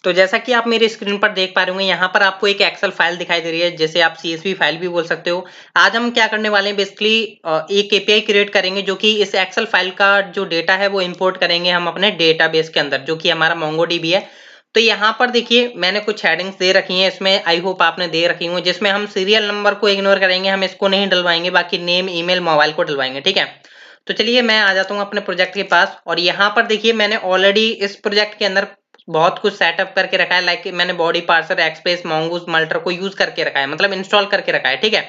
तो जैसा कि आप मेरी स्क्रीन पर देख पा रहे होंगे, यहाँ पर आपको एक एक्सेल फाइल दिखाई दे रही है, जैसे आप सीएसवी फाइल भी बोल सकते हो। आज हम क्या करने वाले हैं, बेसिकली एक एपीआई क्रिएट करेंगे जो कि इस एक्सेल फाइल का जो डेटा है वो इंपोर्ट करेंगे हम अपने डेटाबेस के अंदर, जो कि हमारा मोंगोडीबी है। तो यहाँ पर देखिए मैंने कुछ हेडिंग्स दे रखी हैं, इसमें आई होप आपने दे रखी होंगी, जिसमें हम सीरियल नंबर को इग्नोर करेंगे, हम इसको नहीं डलवाएंगे, बाकी नेम, ईमेल, मोबाइल को डलवाएंगे। ठीक है, तो चलिए मैं आ जाता हूँ अपने प्रोजेक्ट के पास। और यहाँ पर देखिए मैंने ऑलरेडी इस प्रोजेक्ट के अंदर बहुत कुछ सेटअप करके रखा है, लाइक मैंने बॉडी पार्सर, एक्सप्रेस, mongoose, मल्टर को यूज करके रखा है, मतलब इंस्टॉल करके रखा है। ठीक है,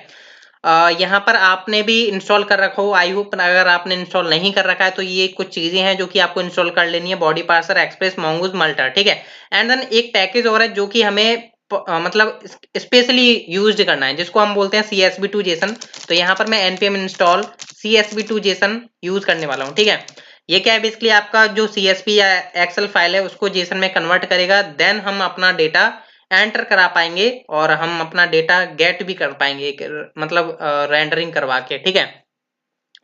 यहाँ पर आपने भी इंस्टॉल कर रखा हो, आई होप। अगर आपने इंस्टॉल नहीं कर रखा है तो ये कुछ चीजें हैं जो कि आपको इंस्टॉल कर लेनी है, बॉडी पार्सर, एक्सप्रेस, mongoose, मल्टर। ठीक है, एंड देन एक पैकेज और है जो कि हमें मतलब स्पेशली यूज्ड करना है, जिसको हम बोलते हैं CSV2 जेसन। तो यहाँ पर मैं npm install CSV2 Jason use करने वाला हूँ। ठीक है, ये क्या है, बेसिकली आपका जो CSV या एक्सेल फाइल है उसको जेसन में कन्वर्ट करेगा, देन हम अपना डेटा एंटर करा पाएंगे और हम अपना डेटा गेट भी कर पाएंगे, मतलब रेंडरिंग करवा के। ठीक है,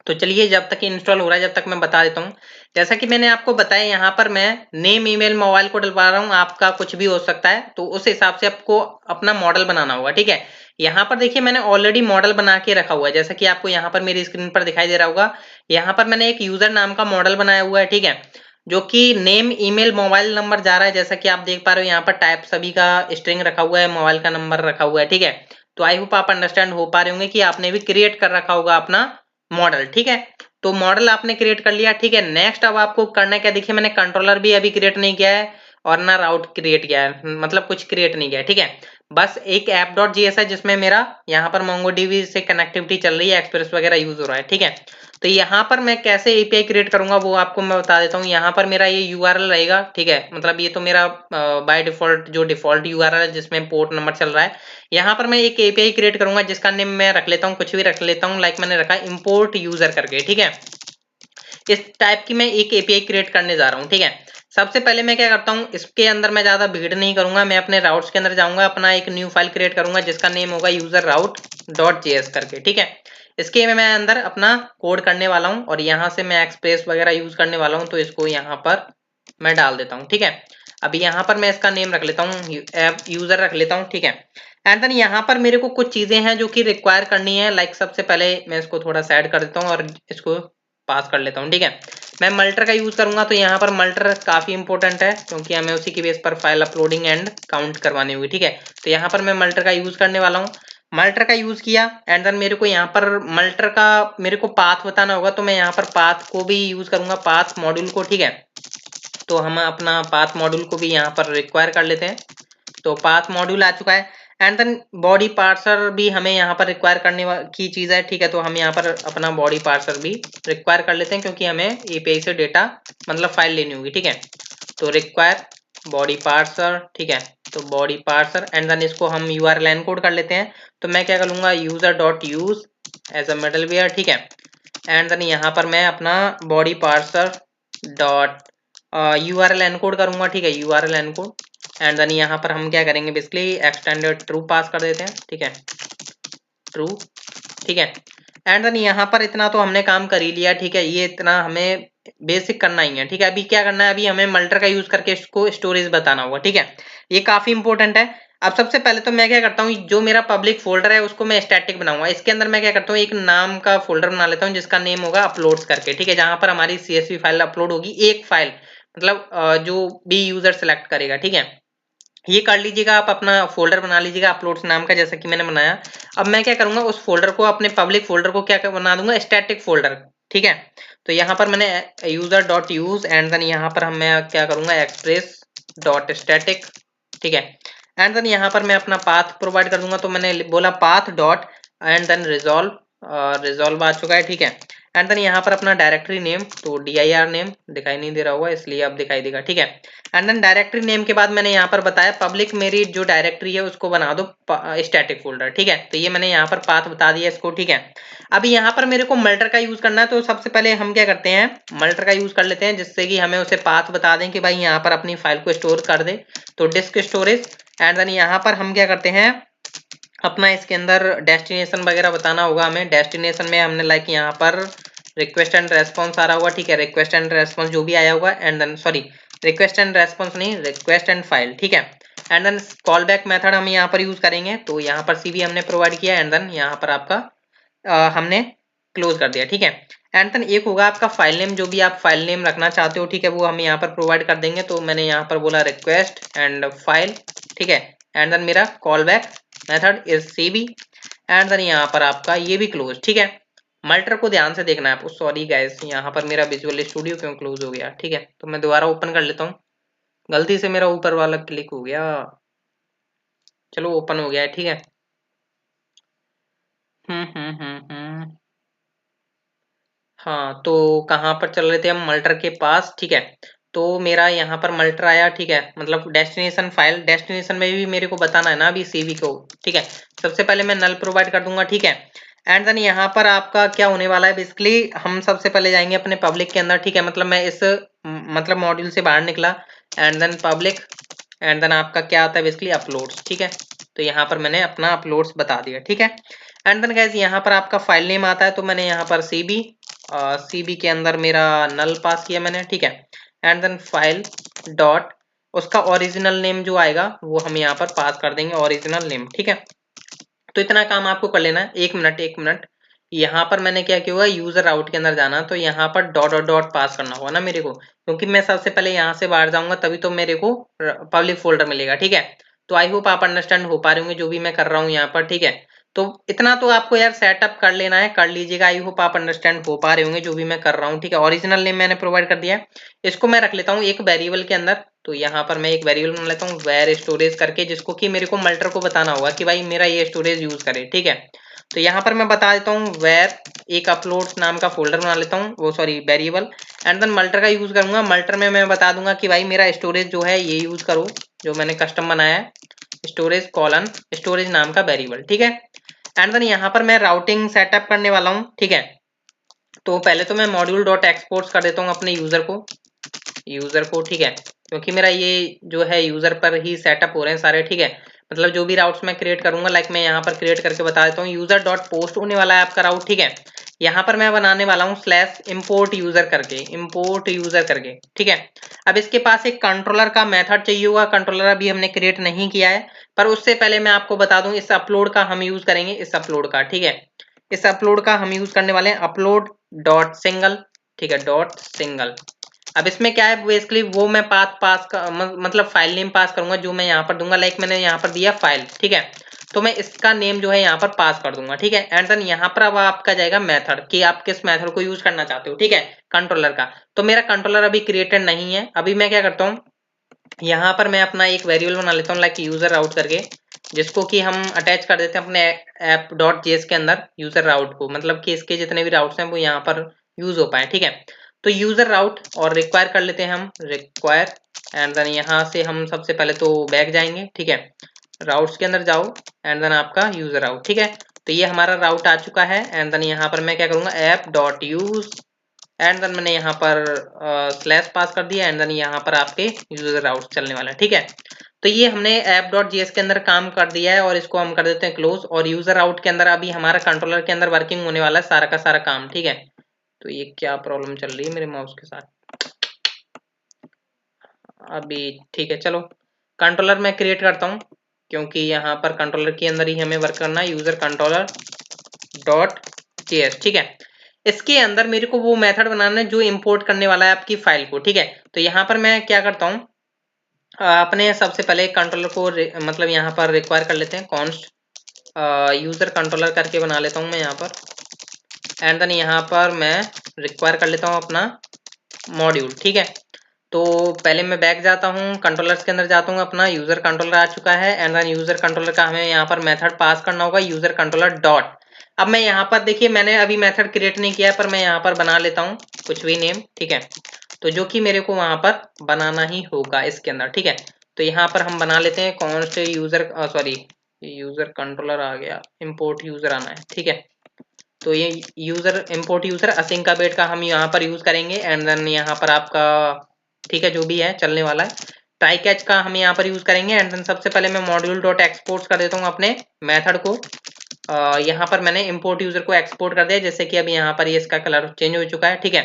तो चलिए जब तक इंस्टॉल हो रहा है जब तक मैं बता देता हूँ। जैसा कि मैंने आपको बताया, यहाँ पर मैं नेम, ईमेल, मोबाइल को डलवा रहा हूँ, आपका कुछ भी हो सकता है, तो उस हिसाब से आपको अपना मॉडल बनाना होगा। ठीक है, यहाँ पर देखिए मैंने ऑलरेडी मॉडल बना के रखा हुआ है, जैसा कि आपको यहाँ पर मेरी स्क्रीन पर दिखाई दे रहा होगा। यहाँ पर मैंने एक यूजर नाम का मॉडल बनाया हुआ है। ठीक है, जो कि नेम, ईमेल, मोबाइल नंबर जा रहा है, जैसा कि आप देख पा रहे हो यहाँ पर टाइप सभी का स्ट्रिंग रखा हुआ है, मोबाइल का नंबर रखा हुआ है। ठीक है, तो आई होप आप अंडरस्टैंड हो पा रहे होंगे कि आपने भी क्रिएट कर रखा होगा अपना मॉडल। ठीक है, तो मॉडल आपने क्रिएट कर लिया। ठीक है, नेक्स्ट अब आपको करना क्या, देखिए मैंने कंट्रोलर भी अभी क्रिएट नहीं किया है और ना राउट क्रिएट किया है, मतलब कुछ क्रिएट नहीं किया है। ठीक है, बस एक app.js है जिसमें मेरा यहाँ पर MongoDB से कनेक्टिविटी चल रही है, एक्सप्रेस वगैरह यूज हो रहा है। ठीक है, तो यहाँ पर मैं कैसे एपीआई क्रिएट करूंगा वो आपको मैं बता देता हूँ। यहाँ पर मेरा ये यूआरएल रहेगा। ठीक है, मतलब ये तो मेरा बाय डिफॉल्ट जो डिफॉल्ट यूआरएल है जिसमें पोर्ट नंबर चल रहा है। यहाँ पर मैं एक एपीआई क्रिएट करूंगा जिसका नेम मैं रख लेता हूँ, कुछ भी रख लेता हूँ, लाइक मैंने रखा इंपोर्ट यूजर करके। ठीक है, इस टाइप की मैं एक एपीआई क्रिएट करने जा रहा हूँ। ठीक है, सबसे पहले मैं क्या करता हूँ, इसके अंदर मैं ज्यादा भीड़ नहीं करूंगा, मैं अपने राउट्स के अंदर जाऊंगा, अपना एक न्यू फाइल क्रिएट करूंगा जिसका नेम होगा यूजर राउट डॉट जेएस करके। ठीक है, इसके में मैं अंदर अपना कोड करने वाला हूँ और यहाँ से मैं एक्सप्रेस वगैरह यूज करने वाला हूँ, तो इसको यहाँ पर मैं डाल देता हूँ। ठीक है, अभी यहाँ पर मैं इसका नेम रख लेता हूँ, यूजर रख लेता हूँ। ठीक है, एंड देन यहाँ पर मेरे को कुछ चीजें हैं जो कि रिक्वायर करनी है, लाइक सबसे पहले मैं इसको थोड़ा सेट कर देता हूँ और इसको पास कर लेता हूँ। ठीक है, मैं मल्टर का यूज करूंगा, तो यहाँ पर मल्टर काफी इंपॉर्टेंट है क्योंकि हमें उसी की बेस पर फाइल अपलोडिंग एंड काउंट करवानी होगी। ठीक है, तो यहाँ पर मैं मल्टर का यूज करने वाला हूँ। मल्टर का यूज किया एंड देन मेरे को यहाँ पर मल्टर का मेरे को पाथ बताना होगा, तो मैं यहाँ पर पाथ को भी यूज करूंगा, पाथ मॉड्यूल को। ठीक है, तो हम अपना पाथ मॉड्यूल को भी यहाँ पर रिक्वायर कर लेते हैं, तो पाथ मॉड्यूल आ चुका है। एंड देन बॉडी पार्सर भी हमें यहाँ पर रिक्वायर करने की चीज है। ठीक है, तो हम यहाँ पर अपना बॉडी पार्सर भी रिक्वायर कर लेते हैं क्योंकि हमें एपीआई से डेटा मतलब फाइल लेनी होगी। ठीक है, तो रिक्वायर बॉडी पार्सर। ठीक है, तो बॉडी पार्सर एंड देन इसको हम यूआरएल एनकोड कर लेते हैं, तो मैं क्या करूंगा, user dot use as a middleware. ठीक है, एंड देन यहाँ पर मैं अपना body parser dot URL encode करूंगा। ठीक है, यूआरएल एनकोड एंड देन यहाँ पर हम क्या करेंगे, बेसिकली एक्सटेंडेड ट्रू पास कर देते हैं। ठीक है, ट्रू। ठीक है, एंड देन यहाँ पर इतना तो हमने काम कर ही लिया। ठीक है, ये इतना हमें बेसिक करना ही है। ठीक है, अभी क्या करना है, अभी हमें मल्टर का यूज करके इसको स्टोरेज बताना होगा। ठीक है, ये काफी इंपॉर्टेंट है। अब सबसे पहले तो मैं क्या करता हूँ, जो मेरा पब्लिक फोल्डर है उसको मैं स्टैटिक बनाऊंगा, इसके अंदर मैं क्या करता हूँ, एक नाम का फोल्डर बना लेता हूँ जिसका नेम होगा अपलोड्स करके। ठीक है, जहां पर हमारी CSV फाइल अपलोड होगी, एक फाइल, मतलब जो भी यूजर सेलेक्ट करेगा। ठीक है, ये कर लीजिएगा, आप अपना फोल्डर बना लीजिएगा अपलोड्स नाम का, जैसा कि मैंने बनाया। अब मैं क्या करूंगा, उस फोल्डर को, अपने पब्लिक फोल्डर को क्या बना दूंगा, स्टैटिक फोल्डर। ठीक है, तो यहाँ पर मैंने user dot use and then यहाँ पर मैं क्या करूंगा, एक्सप्रेस डॉट स्टैटिक। ठीक है, एंड देन यहाँ पर मैं अपना पाथ प्रोवाइड कर दूंगा, तो मैंने बोला path dot and then resolve, resolve आ चुका है। ठीक है, एंड देन यहाँ पर अपना डायरेक्टरी नेम, तो dir नेम दिखाई नहीं दे रहा होगा इसलिए अब दिखाई देगा। ठीक है, एंड देन डायरेक्टरी नेम के बाद मैंने यहाँ पर बताया पब्लिक, मेरी जो डायरेक्टरी है उसको बना दो स्टैटिक फोल्डर। ठीक है, तो ये मैंने यहाँ पर पाथ बता दिया इसको। ठीक है, अभी यहाँ पर मेरे को मल्टर का यूज करना है, तो सबसे पहले हम क्या करते हैं, मल्टर का यूज कर लेते हैं जिससे कि हमें उसे पाथ बता दें कि भाई यहाँ पर अपनी फाइल को स्टोर कर दे, तो डिस्क स्टोरेज। एंड देन यहाँ पर हम क्या करते हैं, अपना इसके अंदर डेस्टिनेशन वगैरह बताना होगा हमें। डेस्टिनेशन में हमने लाइक यहाँ पर रिक्वेस्ट एंड रेस्पॉन्स आ रहा होगा। ठीक है, रिक्वेस्ट एंड रेस्पॉन्स जो भी आया होगा, and then sorry request and response नहीं, रिक्वेस्ट एंड फाइल, ठीक है। And then call back method हम यहाँ पर यूज करेंगे, तो यहाँ पर सीवी हमने प्रोवाइड किया एंड देन यहाँ पर आपका हमने क्लोज कर दिया, ठीक है। एंड देन एक होगा आपका फाइल नेम, जो भी आप फाइल नेम रखना चाहते हो, ठीक है, वो हम यहाँ पर प्रोवाइड कर देंगे। तो मैंने यहाँ पर बोला रिक्वेस्ट एंड फाइल, ठीक है। एंड देन मेरा कॉल बैक मेथड इज सीवी एंड देन यहाँ पर आपका ये भी क्लोज, ठीक है। मल्टर को ध्यान से देखना है आपको। सॉरी गाइस, यहाँ पर मेरा विजुअल स्टूडियो क्यों क्लोज हो गया, ठीक है। तो मैं दोबारा ओपन कर लेता हूँ, गलती से मेरा ऊपर वाला क्लिक हो गया। चलो ओपन हो गया है, ठीक है। हम्म। हाँ, तो कहाँ पर चल रहे थे हम? मल्टर के पास, ठीक है। तो मेरा यहाँ पर मल्टर आया, ठीक है, मतलब डेस्टिनेशन फाइल, डेस्टिनेशन में भी मेरे को बताना है ना अभी सीवी को, ठीक है। सबसे पहले मैं नल प्रोवाइड कर दूंगा, ठीक है। एंड देन यहाँ पर आपका क्या होने वाला है, बेसिकली हम सबसे पहले जाएंगे अपने पब्लिक के अंदर, ठीक है। मतलब मैं इस मतलब मॉड्यूल से बाहर निकला and then public and then आपका क्या आता है बेसिकली अपलोड्स, ठीक है। तो यहाँ पर मैंने अपना अपलोड्स बता दिया, ठीक है। एंड देन गाइस यहाँ पर आपका फाइल नेम आता है, तो मैंने यहाँ पर सीबी के अंदर मेरा नल पास किया मैंने, ठीक है। एंड देन फाइल डॉट उसका ओरिजिनल नेम जो आएगा वो हम यहाँ पर पास कर देंगे, ओरिजिनल नेम, ठीक है। तो इतना काम आपको कर लेना है। एक मिनट यहाँ पर मैंने क्या किया हुआ, यूजर आउट के अंदर जाना, तो यहाँ पर डॉट डॉट डॉट पास करना होगा ना मेरे को, क्योंकि मैं सबसे पहले यहाँ से बाहर जाऊंगा तभी तो मेरे को पब्लिक फोल्डर मिलेगा, ठीक है। तो आई होप आप अंडरस्टैंड हो पा रहे होंगे जो भी मैं कर रहा हूँ यहाँ पर, ठीक है। तो इतना तो आपको यार सेटअप कर लेना है, कर लीजिएगा। आई होप आप अंडरस्टैंड हो पा रहे होंगे जो भी मैं कर रहा हूँ, ठीक है। ओरिजिनल नेम मैंने प्रोवाइड कर दिया है, इसको मैं रख लेता हूँ एक वेरिएबल के अंदर। तो यहाँ पर मैं एक वेरिएबल बना लेता हूँ वेर स्टोरेज करके, जिसको कि मेरे को मल्टर को बताना होगा कि भाई मेरा ये स्टोरेज यूज करे, ठीक है। तो यहाँ पर मैं बता देता हूँ वेर एक अपलोड नाम का फोल्डर बना लेता हूँ, वो सॉरी वेरिएबल। एंड देन मल्टर का यूज करूंगा, मल्टर में मैं बता दूंगा कि भाई मेरा स्टोरेज जो है ये यूज करो, जो मैंने कस्टम बनाया है, स्टोरेज कॉलन स्टोरेज नाम का वेरिएबल, ठीक है। एंड देन यहाँ पर मैं राउटिंग सेटअप करने वाला हूँ, ठीक है। तो पहले तो मैं मॉड्यूल डॉट एक्सपोर्ट कर देता हूँ अपने यूजर को, ठीक है, क्योंकि मेरा ये जो है यूजर पर ही सेटअप हो रहे हैं सारे, ठीक है। मतलब जो भी राउट्स मैं क्रिएट करूंगा, लाइक मैं यहाँ पर क्रिएट करके बता देता हूँ, यूजर डॉट पोस्ट होने वाला है आपका राउट, ठीक है। यहाँ पर मैं बनाने वाला हूँ स्लैश इम्पोर्ट यूजर करके, ठीक है। अब इसके पास एक कंट्रोलर का मेथड चाहिए होगा, कंट्रोलर अभी हमने क्रिएट नहीं किया है, पर उससे पहले मैं आपको बता दूं इस अपलोड का हम यूज करेंगे, इस अपलोड का, ठीक है। इस अपलोड का हम यूज करने वाले हैं अपलोड डॉट सिंगल, ठीक है, डॉट सिंगल। अब इसमें क्या है बेसिकली, वो मैं पास का मतलब फाइल नेम पास करूंगा जो मैं यहाँ पर दूंगा, लाइक मैंने यहाँ पर दिया फाइल, ठीक है। तो मैं इसका नेम जो है यहाँ पर पास कर दूंगा, ठीक है। एंड देन यहाँ पर अब आपका जाएगा मेथड कि आप किस मेथड को यूज करना चाहते हो, ठीक है, कंट्रोलर का। तो मेरा कंट्रोलर अभी क्रिएटेड नहीं है, अभी मैं क्या करता हूँ, यहाँ पर मैं अपना एक वेरिएबल बना लेता हूँ लाइक यूजर राउट करके, जिसको कि हम अटैच कर देते हैं अपने ऐप डॉट जेएस के अंदर यूजर राउट को, मतलब कि इसके जितने भी राउट्स हैं वो यहाँ पर यूज हो पाए, ठीक है। तो यूजर राउट और रिक्वायर कर लेते हैं हम रिक्वायर एंड देन यहाँ से हम सबसे पहले तो बैक जाएंगे, ठीक है। राउट्स के अंदर जाओ एंड देन आपका यूजर राउट, ठीक है। तो ये हमारा राउट आ चुका है एंड देन यहाँ पर मैं क्या करूंगा app dot use and then मैंने यहाँ पर स्लैश पास कर दिया एंड देन यहाँ पर आपके यूजर राउट चलने वाला है, ठीक है। तो ये हमने ऐप डॉट जीएस के अंदर काम कर दिया है और इसको हम कर देते हैं क्लोज, और यूजर आउट के अंदर अभी हमारा कंट्रोलर के अंदर वर्किंग होने वाला है सारा का सारा काम, ठीक है। तो ये क्या प्रॉब्लम चल रही है मेरे माउस के साथ अभी, ठीक है। चलो कंट्रोलर मैं क्रिएट करता हूँ, क्योंकि यहाँ पर कंट्रोलर के अंदर ही हमें वर्क करना है, यूजर कंट्रोलर डॉट जेएस, ठीक है। इसके अंदर मेरे को वो मेथड बनाना है जो इंपोर्ट करने वाला है आपकी फाइल को, ठीक है। तो यहाँ पर मैं क्या करता हूँ, अपने सबसे पहले कंट्रोलर को मतलब यहाँ पर रिक्वायर कर लेते हैं कॉन्स्ट यूजर कंट्रोलर करके बना लेता हूँ मैं यहाँ पर। एंड देन यहाँ पर मैं रिक्वायर कर लेता हूँ अपना मॉड्यूल, ठीक है। तो पहले मैं बैक जाता हूँ, कंट्रोलर्स के अंदर जाता हूँ, अपना यूजर कंट्रोलर आ चुका है एंड देन यूजर कंट्रोलर का हमें यहाँ पर मेथड पास करना होगा यूजर कंट्रोलर डॉट। अब मैं यहाँ पर देखिए मैंने अभी मेथड क्रिएट नहीं किया है, पर मैं यहाँ पर बना लेता हूँ कुछ भी नेम, ठीक है। तो जो कि मेरे को वहां पर बनाना ही होगा इसके अंदर, ठीक है। तो यहाँ पर हम बना लेते हैं const user sorry user controller आ गया, इंपोर्ट यूजर आना है, ठीक है। तो ये यूजर इंपोर्ट यूजर असिंक का बेट का हम यहाँ पर यूज करेंगे एंड देन यहाँ पर आपका, ठीक है, जो भी है चलने वाला है। ट्राई कैच का हम यहाँ पर यूज करेंगे एंड देन सबसे पहले मैं मॉड्यूल डॉट एक्सपोर्ट कर देता हूँ अपने मेथड को। यहाँ पर मैंने इंपोर्ट यूजर को एक्सपोर्ट कर दिया, जैसे कि अब यहाँ पर ये इसका कलर चेंज हो चुका है, ठीक है।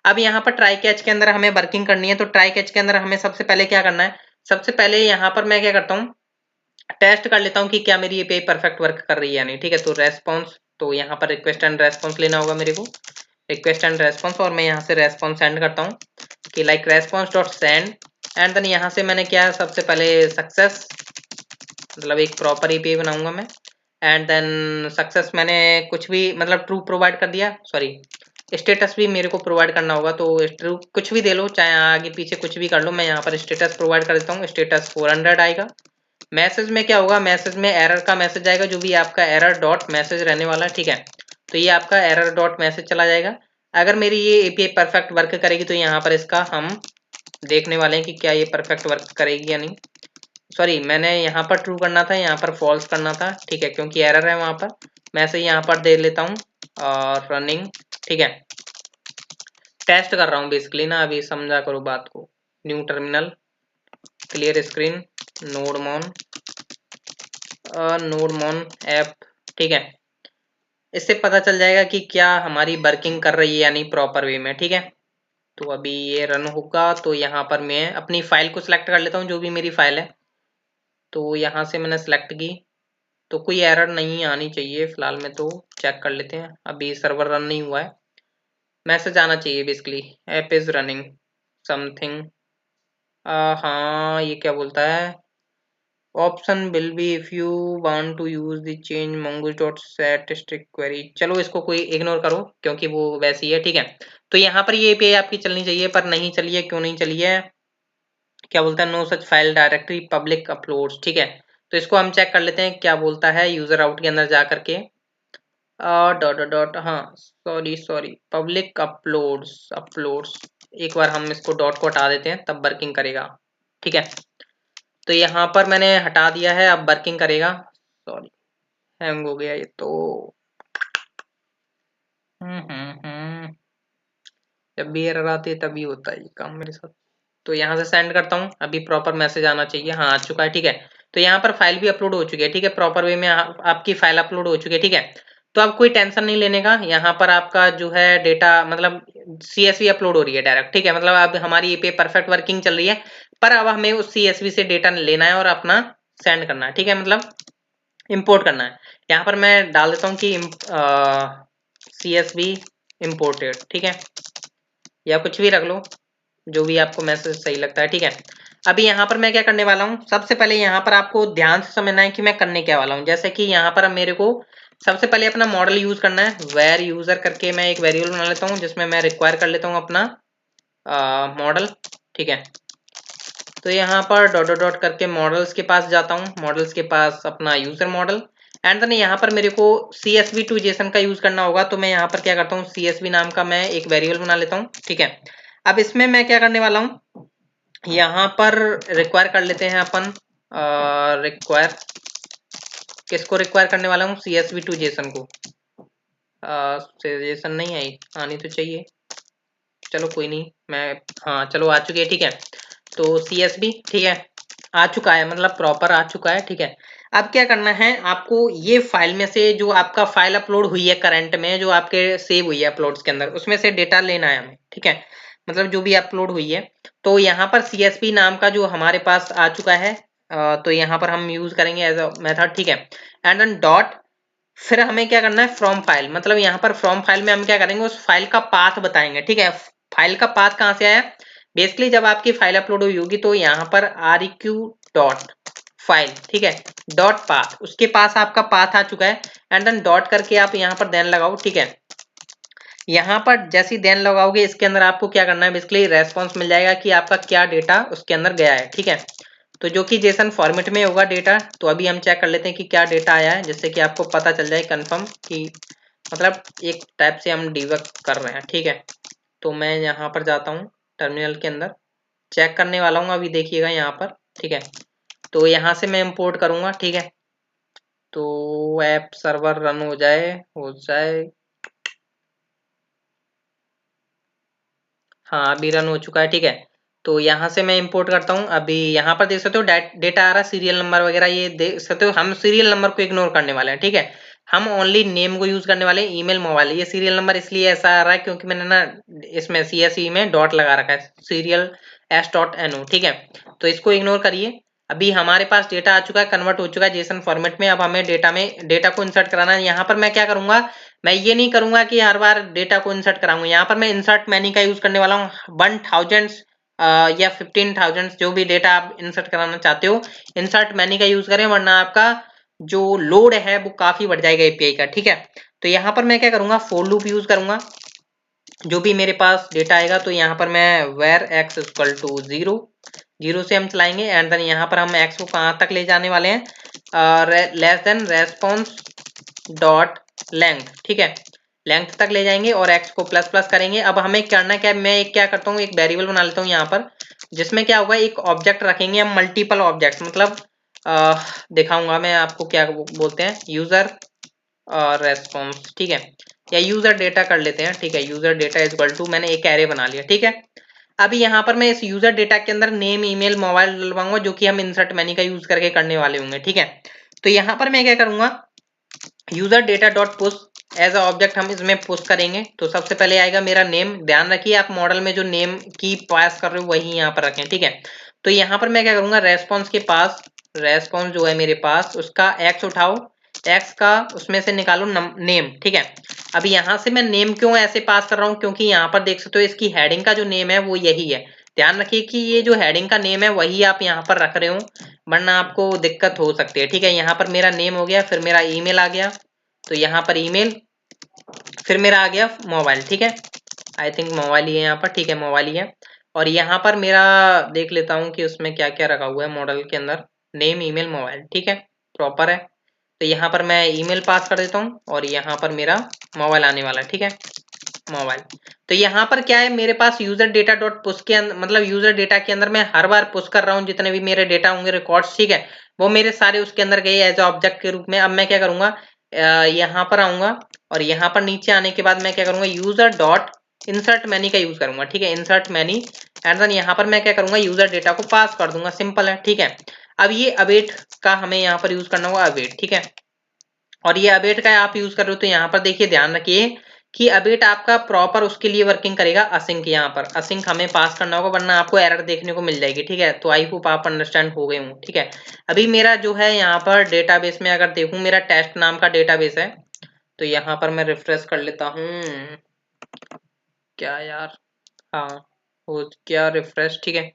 अब यहाँ पर ट्राई कैच के अंदर हमें वर्किंग करनी है, तो ट्राई कैच के अंदर हमें सबसे पहले क्या करना है, सबसे पहले यहाँ पर मैं क्या करता हूँ, टेस्ट कर लेता हूँ कि क्या मेरी एपीआई परफेक्ट वर्क कर रही है या नहीं। ठीक है, तो रेस्पॉन्स, तो यहाँ पर रिक्वेस्ट एंड रेस्पॉन्स लेना होगा मेरे को, रिक्वेस्ट एंड रेस्पॉन्स, और मैं यहाँ से रेस्पॉन्स सेंड करता हूँ कि like response dot send, and then यहाँ से मैंने क्या, सबसे पहले सक्सेस, मतलब एक प्रॉपर एपीआई बनाऊंगा मैं, एंड देन सक्सेस मैंने कुछ भी मतलब ट्रू प्रोवाइड कर दिया, सॉरी स्टेटस भी मेरे को प्रोवाइड करना होगा, तो ट्रू कुछ भी दे लो, चाहे आगे पीछे कुछ भी कर लो, मैं यहाँ पर स्टेटस प्रोवाइड कर देता हूँ, स्टेटस 400 आएगा। मैसेज में क्या होगा, मैसेज में एरर का मैसेज आएगा, जो भी आपका एरर डॉट मैसेज रहने वाला है। ठीक है, तो ये आपका एरर डॉट मैसेज चला जाएगा। अगर मेरी ये एपीआई परफेक्ट वर्क करेगी तो यहाँ पर इसका हम देखने वाले हैं कि क्या ये परफेक्ट वर्क करेगी या नहीं। सॉरी, मैंने यहाँ पर ट्रू करना था, यहाँ पर फॉल्स करना था। ठीक है, क्योंकि एरर है वहां पर, मैं से यहाँ पर दे लेता हूँ और रनिंग। ठीक है, टेस्ट कर रहा हूँ बेसिकली ना, अभी समझा करो बात को। New terminal, clear screen, नोडमोन, नोडमोन app. ठीक है, इससे पता चल जाएगा कि क्या हमारी वर्किंग कर रही है या नहीं प्रॉपर वे में। ठीक है, तो अभी ये रन होगा, तो यहाँ पर मैं अपनी फाइल को सिलेक्ट कर लेता हूँ, जो भी मेरी फाइल है, तो यहाँ से मैंने सेलेक्ट की, तो कोई एरर नहीं आनी चाहिए फिलहाल में, तो चेक कर लेते हैं। अभी सर्वर रन नहीं हुआ है, मैसेज आना चाहिए basically, app is running something. हाँ, ये क्या बोलता है, option will be if you want to use the change mongoose dot set strict query. चलो इसको कोई इग्नोर करो, क्योंकि वो वैसी है। ठीक है, तो यहाँ पर ये एपीआई आपकी चलनी चाहिए, पर नहीं चली है, क्यों नहीं चली है, क्या बोलता है, no such file directory public uploads. ठीक है, तो इसको हम चेक कर लेते हैं क्या बोलता है, यूजर आउट के अंदर जा करके डॉट डॉट डॉट, हाँ sorry sorry, public uploads, uploads, एक बार हम इसको डॉट को हटा देते हैं, तब वर्किंग करेगा। ठीक है, तो यहाँ पर मैंने हटा दिया है, अब वर्किंग करेगा। सॉरी, हैंग हो गया ये तो। हम्म, जब भी एरर आती है तभी होता है ये काम मेरे साथ। तो यहाँ से सेंड करता हूँ, अभी प्रॉपर मैसेज आना चाहिए, हाँ आ चुका है। ठीक है, तो यहाँ पर फाइल भी अपलोड हो चुकी है। ठीक है, प्रॉपर वे में आपकी फाइल अपलोड हो चुकी है। ठीक है, तो अब कोई टेंशन नहीं लेने का, यहाँ पर आपका जो है डेटा मतलब सीएसवी अपलोड हो रही है डायरेक्ट। ठीक है, मतलब अब हमारी एपीआई परफेक्ट वर्किंग चल रही है, पर अब हमें उस सीएसवी से डेटा लेना है और अपना सेंड करना है। ठीक है, मतलब इंपोर्ट करना है। यहाँ पर मैं डाल देता हूँ कि सीएसवी इम्पोर्टेड। ठीक है, या कुछ भी रख लो, जो भी आपको मैसेज सही लगता है। ठीक है, अभी यहाँ पर मैं क्या करने वाला हूँ, सबसे पहले यहाँ पर आपको ध्यान से समझना है कि मैं करने क्या वाला हूँ। जैसे कि यहाँ पर अब मेरे को सबसे पहले अपना मॉडल यूज करना है, वेर यूजर करके मैं एक वेरिएबल बना लेता हूँ, जिसमें मैं रिक्वायर कर लेता हूँ अपना मॉडल। ठीक है, तो यहाँ पर डॉट डॉट डॉट करके मॉडल्स के पास जाता हूँ, मॉडल्स के पास अपना यूजर मॉडल, एंड देन यहाँ पर मेरे को CSV टू जेसन का यूज करना होगा, तो मैं यहाँ पर क्या करता हूँ, CSV नाम का मैं एक वेरिएबल बना लेता हूँ। ठीक है, अब इसमें मैं क्या करने वाला हूँ, यहाँ पर रिक्वायर कर लेते हैं अपन, रिक्वायर, किसको रिक्वायर करने वाला हूँ, CSV टू जेसन को। जेसन नहीं आई, आनी तो चाहिए, चलो कोई नहीं, मैं, हाँ चलो आ चुकी है। ठीक है, तो CSV, ठीक है, आ चुका है, मतलब प्रॉपर आ चुका है। ठीक है, अब क्या करना है आपको, ये फाइल में से जो आपका फाइल अपलोड हुई है करंट में, जो आपके सेव हुई है अपलोड्स के अंदर, उसमें से डेटा लेना है हमें। ठीक है, मतलब जो भी अपलोड हुई है, तो यहाँ पर CSV नाम का जो हमारे पास आ चुका है, तो यहाँ पर हम यूज करेंगे एज अ मेथड। ठीक है, एंड देन डॉट, फिर हमें क्या करना है, फ्रॉम फाइल, मतलब यहाँ पर फ्रॉम फाइल में हम क्या करेंगे, उस फाइल का पाथ बताएंगे। ठीक है, फाइल का पाथ कहाँ से आया, बेसिकली जब आपकी फाइल अपलोड हुई होगी, तो यहाँ पर REQ डॉट फाइल, ठीक है, डॉट पाथ, उसके पास आपका पाथ आ चुका है, एंड देन डॉट करके आप यहाँ पर देन लगाओ। ठीक है, यहाँ पर जैसे ही देन लगाओगे, इसके अंदर आपको क्या करना है, बेसिकली रेस्पॉन्स मिल जाएगा कि आपका क्या डेटा उसके अंदर गया है। ठीक है, तो जो कि जेसन फॉर्मेट में होगा डेटा, तो अभी हम चेक कर लेते हैं कि क्या डेटा आया है, जिससे कि आपको पता चल जाए कंफर्म कि मतलब एक टाइप से हम डिबग कर रहे हैं। ठीक है, तो मैं यहाँ पर जाता हूँ टर्मिनल के अंदर, चेक करने वाला हूँ, अभी देखिएगा यहाँ पर। ठीक है, तो यहाँ से मैं इंपोर्ट करूंगा। ठीक है, तो ऐप सर्वर रन हो जाए, हो जाए, हाँ अभी रन हो चुका है। ठीक है, तो यहाँ से मैं इंपोर्ट करता हूँ, अभी यहाँ पर देख सकते हो डेटा आ रहा है, सीरियल नंबर वगैरह ये देख सकते हो, हम सीरियल नंबर को इग्नोर करने वाले हैं। ठीक है, हम ओनली नेम को यूज करने वाले, ईमेल मोबाइल। ये सीरियल नंबर इसलिए ऐसा आ रहा है क्योंकि मैंने ना इसमें CSV में डॉट लगा रखा है, सीरियल S.NO, ठीक है। तो इसको इग्नोर करिए। अभी हमारे पास डेटा आ चुका है, कन्वर्ट हो चुका है जेसन फॉर्मेट में। अब हमें डेटा को इंसर्ट कराना है। यहाँ पर मैं क्या करूंगा, मैं ये नहीं करूंगा कि हर बार डेटा को इंसर्ट कराऊंगा। यहाँ पर मैं इंसर्ट मैनी का यूज करने वाला हूँ। 1000 या 15,000 जो भी डेटा आप इंसर्ट कराना चाहते हो, इंसर्ट मैनी का यूज करें, वरना आपका जो लोड है वो काफी बढ़ जाएगा एपीआई का, ठीक है। तो यहाँ पर मैं क्या करूंगा, फोर लूप यूज करूंगा। जो भी मेरे पास डेटा आएगा तो यहाँ पर मैं where x इक्वल टू 0, 0 से हम चलाएंगे एंड देन यहाँ पर हम x को कहाँ तक ले जाने वाले हैं, less than response dot length, ठीक है, लेंथ तक ले जाएंगे और x को प्लस प्लस करेंगे। अब हमें करना क्या है, मैं एक क्या करता हूँ, एक वेरिएबल बना लेता हूँ यहाँ पर, जिसमें क्या होगा, एक ऑब्जेक्ट रखेंगे हम, मल्टीपल ऑब्जेक्ट्स, मतलब दिखाऊंगा मैं आपको क्या बोलते हैं, यूजर और रेस्पॉन्स, ठीक है, या यूजर डेटा कर लेते हैं, ठीक है। User data is equal to, मैंने एक एरे बना लिया, ठीक है। अभी यहाँ पर मैं इस यूजर डेटा के अंदर नेम, ईमेल, मोबाइल डलवाऊंगा, जो कि हम इंसर्ट मैनी का यूज करके करने वाले होंगे, ठीक है। तो यहाँ पर मैं क्या करूंगा, user data dot push as a object हम इसमें पुश करेंगे। तो सबसे पहले आएगा मेरा नेम। ध्यान रखिए आप मॉडल में जो नेम की पास कर रहे हो वही यहाँ पर रखें, ठीक है। तो यहाँ पर मैं क्या करूंगा, रेस्पॉन्स के पास, रेस्पॉन्स जो है मेरे पास, उसका एक्स उठाओ, एक्स का उसमें से निकालो नेम, ठीक है। अब यहाँ से मैं नेम क्यों ऐसे पास कर रहा हूँ, क्योंकि यहाँ पर देख सकते हो इसकी हेडिंग का जो नेम है वो यही है। ध्यान रखिए कि ये जो हेडिंग का नेम है वही आप यहाँ पर रख रहे हो, वरना आपको दिक्कत हो सकती है, ठीक है। यहाँ पर मेरा नेम हो गया, फिर मेरा ईमेल आ गया, तो यहाँ पर ईमेल, फिर मेरा आ गया मोबाइल, ठीक है। आई थिंक मोबाइल ही है यहाँ पर, ठीक है, मोबाइल ही है। और यहाँ पर मेरा देख लेता हूँ कि उसमें क्या क्या रखा हुआ है मॉडल के अंदर, नेम, ईमेल, मोबाइल, ठीक है, प्रॉपर है। तो यहाँ पर मैं ईमेल पास कर देता हूँ और यहाँ पर मेरा मोबाइल आने वाला है, ठीक है, मोबाइल। तो यहाँ पर क्या है, मेरे पास यूजर डेटा डॉट पुश के अंदर, मतलब यूजर डेटा के अंदर मैं हर बार पुश कर रहा हूँ जितने भी मेरे डेटा होंगे, रिकॉर्ड्स, ठीक है, वो मेरे सारे उसके अंदर गए एज ऑब्जेक्ट के रूप में। अब मैं क्या करूंगा, यहाँ पर आऊंगा और यहाँ पर नीचे आने के बाद मैं क्या करूंगा, यूजर डॉट इंसर्ट मैनी का यूज करूंगा, ठीक है, इंसर्ट मैनी। एंड देन यहाँ पर मैं क्या करूंगा, यूजर डेटा को पास कर दूंगा, सिंपल है, ठीक है। अब ये अवेट का हमें यहाँ पर यूज करना होगा, अवेट, ठीक है। और ये अवेट का आप यूज कर रहे हो तो यहाँ पर देखिए, ध्यान रखिए कि अवेट आपका प्रॉपर उसके लिए वर्किंग करेगा, असिंक, यहाँ पर असिंक हमें पास करना होगा, वरना आपको एरर देखने को मिल जाएगी, ठीक है। तो आई होप आप अंडरस्टैंड हो गए हों, ठीक है। अभी मेरा जो है यहाँ पर डेटाबेस में अगर देखूं, मेरा टेस्ट नाम का डेटाबेस है, तो यहाँ पर मैं रिफ्रेश कर लेता हूँ, क्या यार, हाँ हो क्या रिफ्रेश, ठीक है,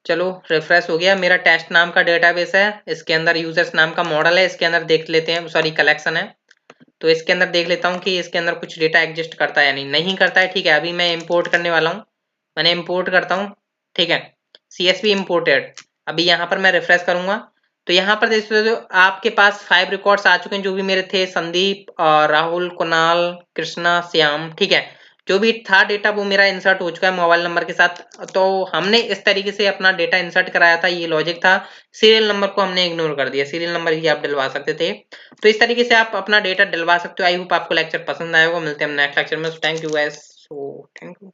चलो रिफ्रेश हो गया। मेरा टेस्ट नाम का डेटाबेस है, इसके अंदर यूजर्स नाम का मॉडल है, इसके अंदर देख लेते हैं, सॉरी कलेक्शन है, तो इसके अंदर देख लेता हूँ कि इसके अंदर कुछ डेटा एग्जिस्ट करता है या नहीं, नहीं करता है, ठीक है। अभी मैं इंपोर्ट करने वाला हूँ, मैंने इंपोर्ट करता हूँ, ठीक है, CSV इंपोर्टेड। अभी यहाँ पर मैं रिफ्रेश करूंगा तो यहाँ पर देख सकते हो आपके पास 5 रिकॉर्ड्स आ चुके हैं, जो भी मेरे थे, संदीप, राहुल, कुणाल, कृष्णा, श्याम, ठीक है। जो भी था डेटा वो मेरा इंसर्ट हो चुका है मोबाइल नंबर के साथ। तो हमने इस तरीके से अपना डेटा इंसर्ट कराया था, ये लॉजिक था। सीरियल नंबर को हमने इग्नोर कर दिया, सीरियल नंबर ही आप डलवा सकते थे। तो इस तरीके से आप अपना डेटा डलवा सकते हो। आई होप आपको लेक्चर पसंद आया होगा। मिलते हैं हम नेक्स्ट लेक्चर में। Thank you guys, so thank you.